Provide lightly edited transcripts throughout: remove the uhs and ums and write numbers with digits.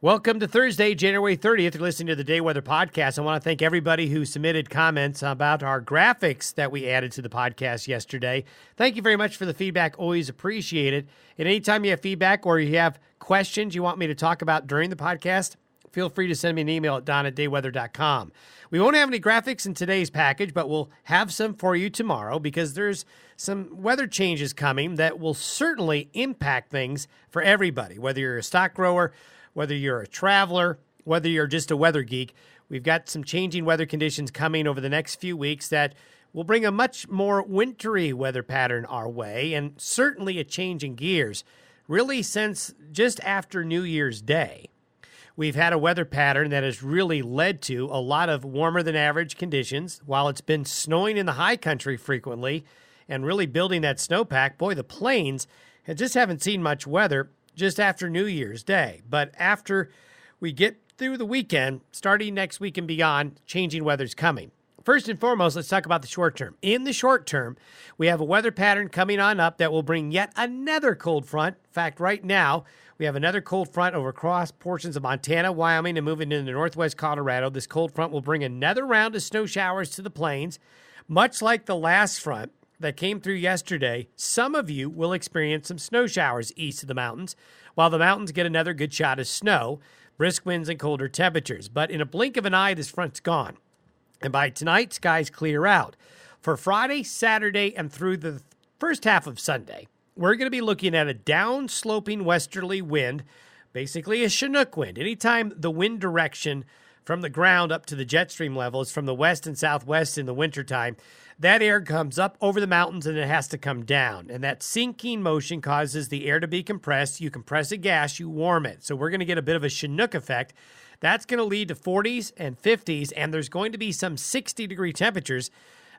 Welcome to Thursday, January 30th. You're listening to the Day Weather Podcast. I want to thank everybody who submitted comments about our graphics that we added to the podcast yesterday. Thank you very much for the feedback. Always appreciate it. And anytime you have feedback or you have questions you want me to talk about during the podcast, feel free to send me an email at don@dayweather.com. We won't have any graphics in today's package, but we'll have some for you tomorrow because there's some weather changes coming that will certainly impact things for everybody, whether you're a stock grower, whether you're a traveler, whether you're just a weather geek. We've got some changing weather conditions coming over the next few weeks that will bring a much more wintry weather pattern our way, and certainly a change in gears, really since just after New Year's Day. We've had a weather pattern that has really led to a lot of warmer than average conditions. While it's been snowing in the high country frequently and really building that snowpack, boy, the plains just haven't seen much weather just after New Year's Day. But after we get through the weekend, starting next week and beyond, changing weather's coming. First and foremost, let's talk about the short term. In the short term, we have a weather pattern coming on up that will bring yet another cold front. In fact, right now, we have another cold front over across portions of Montana, Wyoming, and moving into northwest Colorado. This cold front will bring another round of snow showers to the plains. Much like the last front that came through yesterday, some of you will experience some snow showers east of the mountains, while the mountains get another good shot of snow, brisk winds, and colder temperatures. But in a blink of an eye, this front's gone. And by tonight, skies clear out. For Friday, Saturday, and through the first half of Sunday, we're going to be looking at a down-sloping westerly wind, basically a Chinook wind. Anytime the wind direction from the ground up to the jet stream level is from the west and southwest in the wintertime, that air comes up over the mountains and it has to come down. And that sinking motion causes the air to be compressed. You compress a gas, you warm it. So we're going to get a bit of a Chinook effect. That's going to lead to 40s and 50s, and there's going to be some 60-degree temperatures,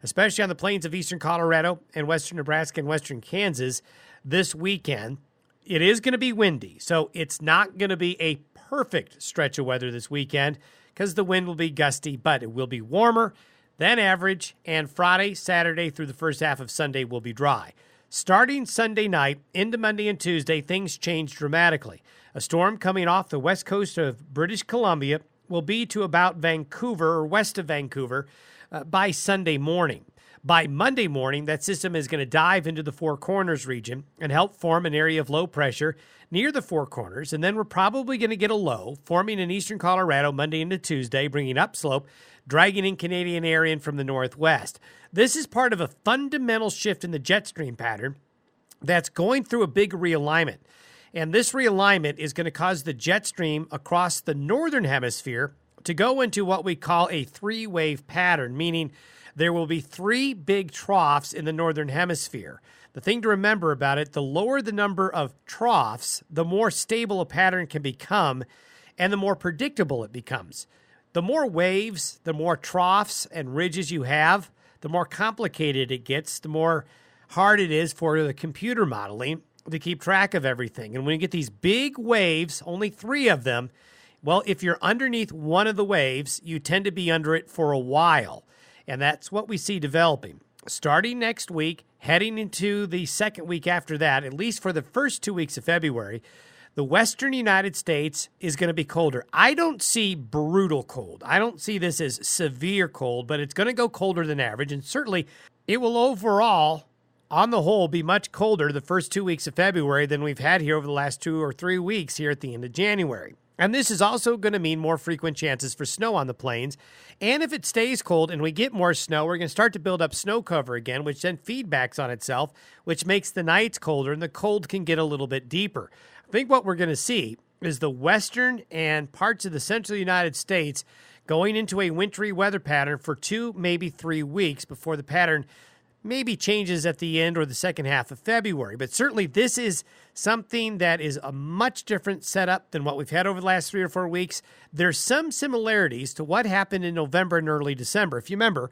especially on the plains of eastern Colorado and western Nebraska and western Kansas this weekend. It is going to be windy, so it's not going to be a perfect stretch of weather this weekend because the wind will be gusty, but it will be warmer than average, and Friday, Saturday through the first half of Sunday will be dry. Starting Sunday night into Monday and Tuesday, things change dramatically. A storm coming off the west coast of British Columbia will be to about Vancouver or west of Vancouver by Sunday morning. By Monday morning, that system is going to dive into the Four Corners region and help form an area of low pressure near the Four Corners, and then we're probably going to get a low forming in eastern Colorado Monday into Tuesday, bringing upslope, dragging in Canadian air in from the northwest. This is part of a fundamental shift in the jet stream pattern that's going through a big realignment. And this realignment is going to cause the jet stream across the northern hemisphere to go into what we call a three-wave pattern, meaning there will be three big troughs in the northern hemisphere. The thing to remember about it, the lower the number of troughs, the more stable a pattern can become and the more predictable it becomes. The more waves, the more troughs and ridges you have, the more complicated it gets, the more hard it is for the computer modeling to keep track of everything. And when you get these big waves, only three of them, well, if you're underneath one of the waves, you tend to be under it for a while. And that's what we see developing. Starting next week, heading into the second week after that, at least for the first 2 weeks of February, the western United States is going to be colder. I don't see brutal cold. I don't see this as severe cold, but it's going to go colder than average. And certainly it will overall, on the whole, be much colder the first 2 weeks of February than we've had here over the last 2 or 3 weeks here at the end of January. And this is also going to mean more frequent chances for snow on the plains. And if it stays cold and we get more snow, we're going to start to build up snow cover again, which then feedbacks on itself, which makes the nights colder and the cold can get a little bit deeper. I think what we're going to see is the western and parts of the central United States going into a wintry weather pattern for 2, maybe 3 weeks before the pattern maybe changes at the end or the second half of February. But certainly this is something that is a much different setup than what we've had over the last 3 or 4 weeks. There's some similarities to what happened in November and early December. If you remember,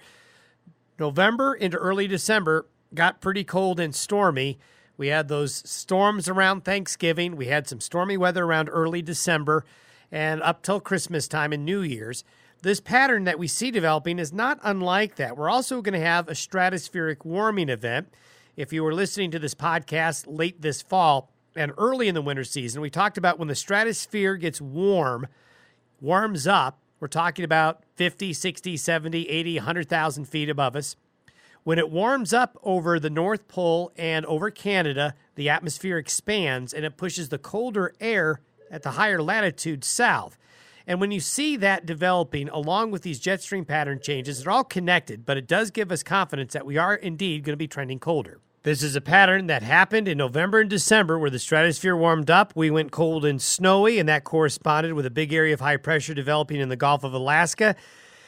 November into early December got pretty cold and stormy. We had those storms around Thanksgiving. We had some stormy weather around early December and up till Christmas time and New Year's. This pattern that we see developing is not unlike that. We're also going to have a stratospheric warming event. If you were listening to this podcast late this fall, and early in the winter season. We talked about when the stratosphere gets warms up, we're talking about 50, 60, 70, 80, 100,000 feet above us. When it warms up over the North Pole and over Canada, the atmosphere expands and it pushes the colder air at the higher latitude south. And when you see that developing along with these jet stream pattern changes, they're all connected, but it does give us confidence that we are indeed going to be trending colder. This is a pattern that happened in November and December where the stratosphere warmed up. We went cold and snowy, and that corresponded with a big area of high pressure developing in the Gulf of Alaska.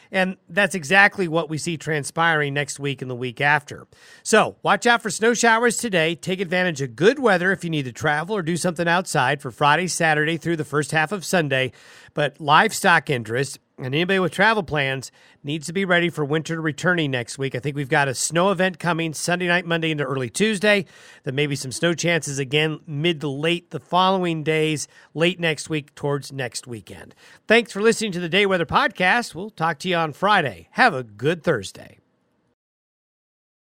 And that's exactly what we see transpiring next week and the week after. So watch out for snow showers today. Take advantage of good weather if you need to travel or do something outside for Friday, Saturday through the first half of Sunday. But livestock interest and anybody with travel plans needs to be ready for winter returning next week. I think we've got a snow event coming Sunday night, Monday into early Tuesday. Then maybe some snow chances again mid to late the following days, late next week towards next weekend. Thanks for listening to the Day Weather Podcast. We'll talk to you on Friday. Have a good Thursday.